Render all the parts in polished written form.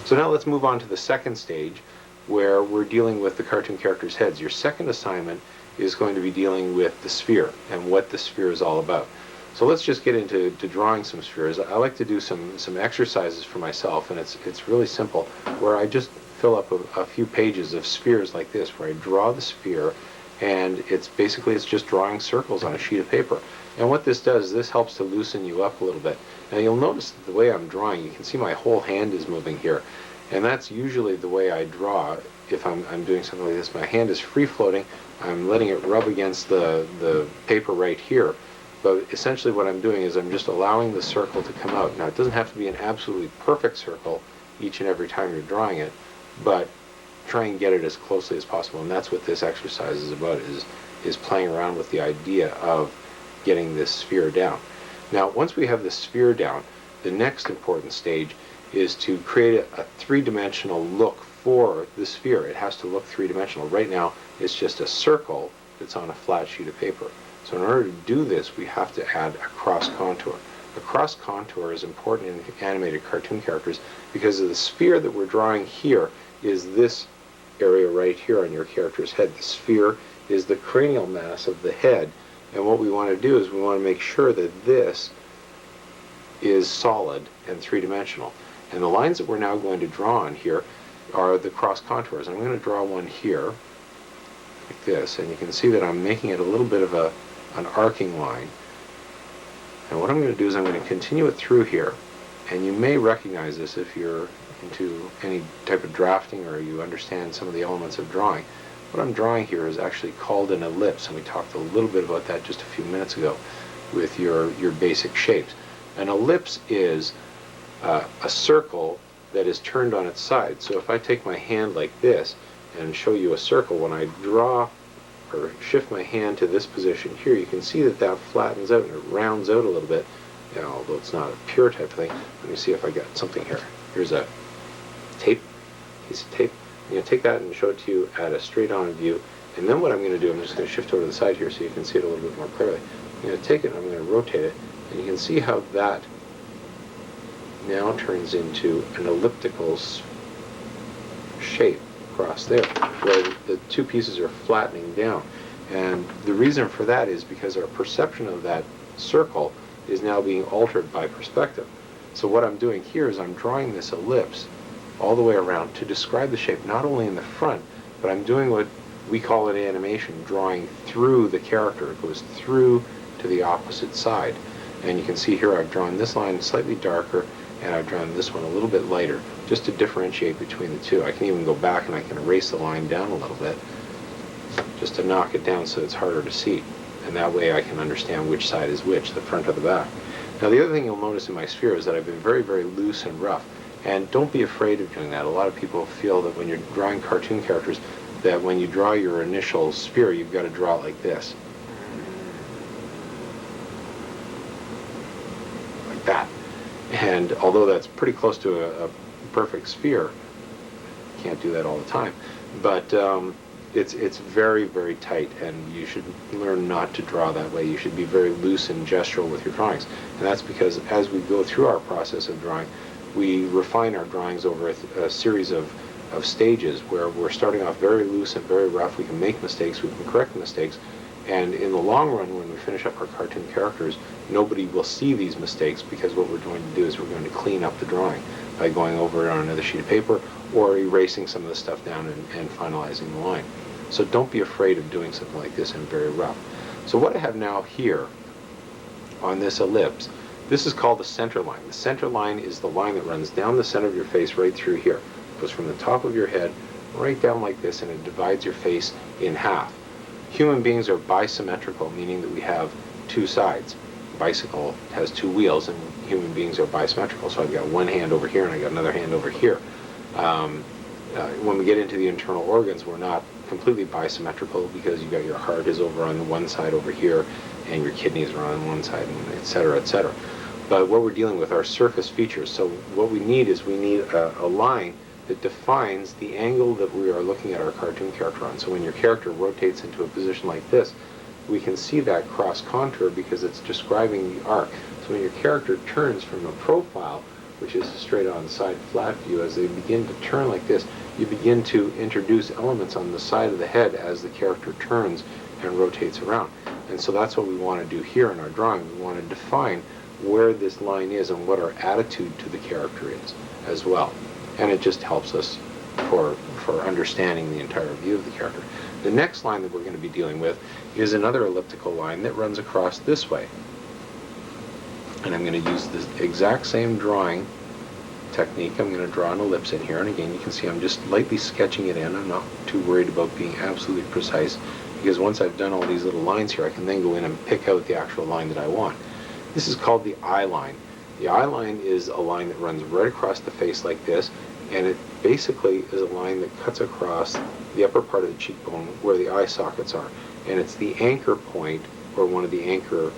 So now let's move on to the second stage, where we're dealing with the cartoon characters' heads. Your second assignment is going to be dealing with the sphere and what the sphere is all about. So let's just get into drawing some spheres. I like to do some exercises for myself, and it's really simple, where I just fill up a few pages of spheres like this, where I draw the sphere, and it's just drawing circles on a sheet of paper. And what this does is this helps to loosen you up a little bit. Now you'll notice that the way I'm drawing, you can see my whole hand is moving here, and that's usually the way I draw. If I'm doing something like this, my hand is free floating, I'm letting it rub against the paper right here. But essentially what I'm doing is I'm just allowing the circle to come out. Now it doesn't have to be an absolutely perfect circle each and every time you're drawing it, but try and get it as closely as possible. And that's what this exercise is about, is playing around with the idea of getting this sphere down. Now once we have the sphere down, the next important stage is to create a three-dimensional look for the sphere. It has to look three-dimensional. Right now it's just a circle that's on a flat sheet of paper. So in order to do this, we have to add a cross contour. A cross contour is important in animated cartoon characters because of the sphere that we're drawing here is this area right here on your character's head. The sphere is the cranial mass of the head, and what we want to do is we want to make sure that this is solid and three-dimensional. And the lines that we're now going to draw on here are the cross contours. I'm going to draw one here like this, and you can see that I'm making it a little bit of an arcing line. And what I'm going to do is I'm going to continue it through here, and you may recognize this if you're into any type of drafting or you understand some of the elements of drawing. What I'm drawing here is actually called an ellipse, and we talked a little bit about that just a few minutes ago with your basic shapes. An ellipse is a circle that is turned on its side. So if I take my hand like this and show you a circle, when I draw or shift my hand to this position here, you can see that that flattens out and it rounds out a little bit. Now, although it's not a pure type of thing, let me see if I got something here. Here's a piece of tape. I'm going to take that and show it to you at a straight-on view. And then what I'm going to do, I'm just going to shift over to the side here so you can see it a little bit more clearly. I'm going to take it and I'm going to rotate it, and you can see how that now turns into an elliptical shape across there, where the two pieces are flattening down. And the reason for that is because our perception of that circle is now being altered by perspective. So what I'm doing here is I'm drawing this ellipse all the way around to describe the shape, not only in the front, but I'm doing what we call it animation, drawing through the character. It goes through to the opposite side. And you can see here I've drawn this line slightly darker, and I've drawn this one a little bit lighter, just to differentiate between the two. I can even go back and I can erase the line down a little bit, just to knock it down so it's harder to see. And that way I can understand which side is which, the front or the back. Now the other thing you'll notice in my sphere is that I've been very, very loose and rough. And don't be afraid of doing that. A lot of people feel that when you're drawing cartoon characters, that when you draw your initial sphere, you've got to draw it like this. Like that. And although that's pretty close to a perfect sphere, you can't do that all the time, but it's very, very tight, and you should learn not to draw that way. You should be very loose and gestural with your drawings. And that's because as we go through our process of drawing, we refine our drawings over a series of stages where we're starting off very loose and very rough. We can make mistakes, we can correct mistakes, and in the long run, when we finish up our cartoon characters, nobody will see these mistakes, because what we're going to do is we're going to clean up the drawing by going over it on another sheet of paper or erasing some of the stuff down and finalizing the line. So don't be afraid of doing something like this in very rough. So what I have now here on this ellipse, this is called the center line. The center line is the line that runs down the center of your face right through here. It goes from the top of your head right down like this, and it divides your face in half. Human beings are bisymmetrical, meaning that we have two sides. A bicycle has two wheels, and human beings are bisymmetrical. So I've got one hand over here, and I've got another hand over here. When we get into the internal organs, we're not completely bisymmetrical, because you've got your heart is over on the one side over here, and your kidneys are on one side, and et cetera, et cetera. But what we're dealing with are surface features. So what we need is a line that defines the angle that we are looking at our cartoon character on. So when your character rotates into a position like this, we can see that cross contour because it's describing the arc. So when your character turns from a profile, which is a straight-on side flat view, as they begin to turn like this, you begin to introduce elements on the side of the head as the character turns and rotates around. And so that's what we want to do here in our drawing. We want to define where this line is and what our attitude to the character is as well. And it just helps us for understanding the entire view of the character. The next line that we're going to be dealing with is another elliptical line that runs across this way. And I'm going to use the exact same drawing technique. I'm going to draw an ellipse in here, and again you can see I'm just lightly sketching it in. I'm not too worried about being absolutely precise, because once I've done all these little lines here, I can then go in and pick out the actual line that I want. This is called the eye line. The eye line is a line that runs right across the face like this, and it basically is a line that cuts across the upper part of the cheekbone where the eye sockets are. And it's the anchor point, or one of the anchor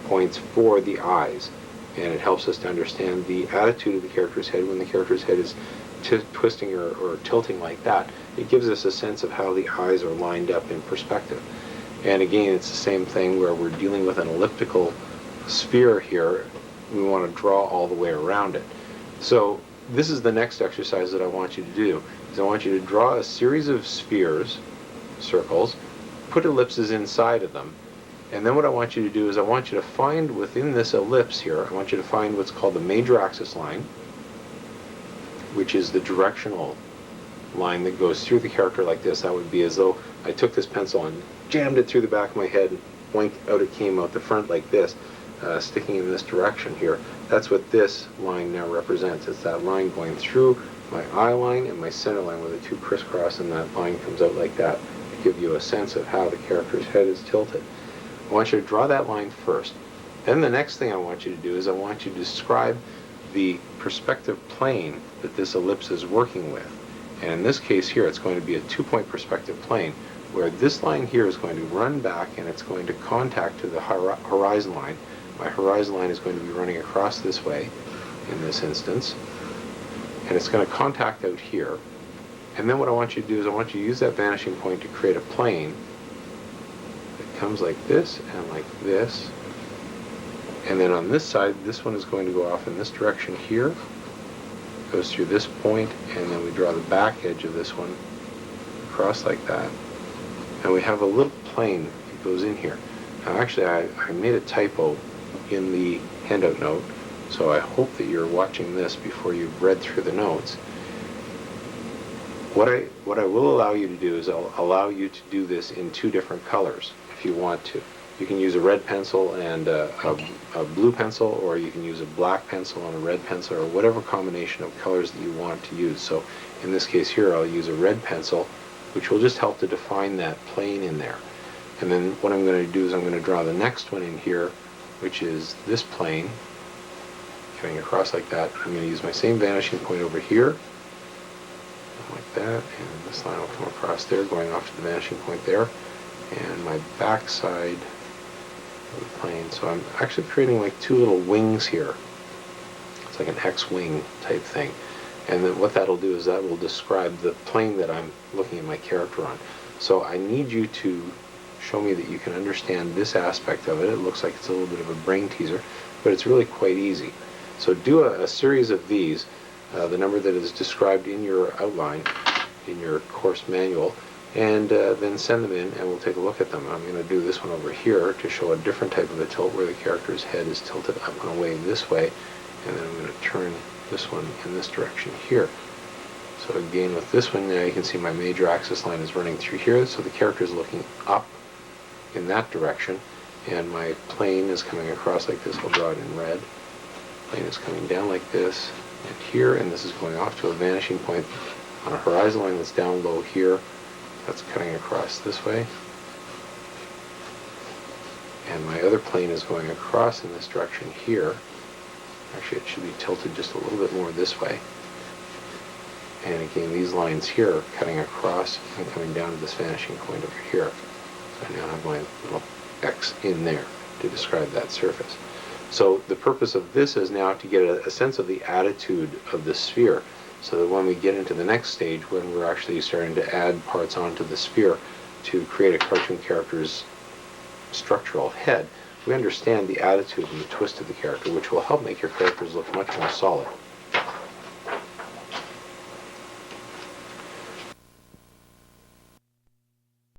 points for the eyes. And it helps us to understand the attitude of the character's head. When the character's head is twisting or tilting like that, it gives us a sense of how the eyes are lined up in perspective. And again, it's the same thing where we're dealing with an elliptical sphere here. We want to draw all the way around it. So this is the next exercise that I want you to do. Is I want you to draw a series of spheres, circles, put ellipses inside of them. And then what I want you to do is I want you to find within this ellipse here, I want you to find what's called the major axis line, which is the directional line that goes through the character like this. That would be as though I took this pencil and jammed it through the back of my head, and boink, out it came out the front like this, sticking in this direction here. That's what this line now represents. It's that line going through my eye line and my center line where the two crisscross, and that line comes out like that to give you a sense of how the character's head is tilted. I want you to draw that line first. Then the next thing I want you to do is I want you to describe the perspective plane that this ellipse is working with. And in this case here, it's going to be a two-point perspective plane, where this line here is going to run back and it's going to contact to the horizon line. My horizon line is going to be running across this way in this instance, and it's going to contact out here. And then what I want you to do is I want you to use that vanishing point to create a plane that comes like this and like this. And then on this side, this one is going to go off in this direction here, goes through this point, and then we draw the back edge of this one across like that. And we have a little plane that goes in here. Now actually I made a typo in the handout note, so I hope that you're watching this before you've read through the notes. What I will allow you to do is I'll allow you to do this in two different colors if you want to. You can use a red pencil and a blue pencil, or you can use a black pencil and a red pencil, or whatever combination of colors that you want to use. So in this case here, I'll use a red pencil, which will just help to define that plane in there. And then what I'm going to do is I'm going to draw the next one in here, which is this plane coming across like that. I'm going to use my same vanishing point over here, like that, and this line will come across there, going off to the vanishing point there, and my back side of the plane. So I'm actually creating like two little wings here. It's like an X-wing type thing. And then what that'll do is that will describe the plane that I'm looking at my character on. So I need you to show me that you can understand this aspect of it. It looks like it's a little bit of a brain teaser, but it's really quite easy. So do a series of these, the number that is described in your outline, in your course manual, and then send them in and we'll take a look at them. I'm going to do this one over here to show a different type of a tilt where the character's head is tilted up and away this way, and then I'm going to turn this one in this direction here. So again, with this one now you can see my major axis line is running through here, so the character is looking up in that direction, and my plane is coming across like this. We'll draw it in red. Plane is coming down like this and here, and this is going off to a vanishing point on a horizon line that's down low here. That's cutting across this way. And my other plane is going across in this direction here. Actually, it should be tilted just a little bit more this way. And again, these lines here are cutting across and coming down to this vanishing point over here. So I now have my little X in there to describe that surface. So the purpose of this is now to get a sense of the attitude of the sphere, so that when we get into the next stage, when we're actually starting to add parts onto the sphere to create a cartoon character's structural head, we understand the attitude and the twist of the character, which will help make your characters look much more solid.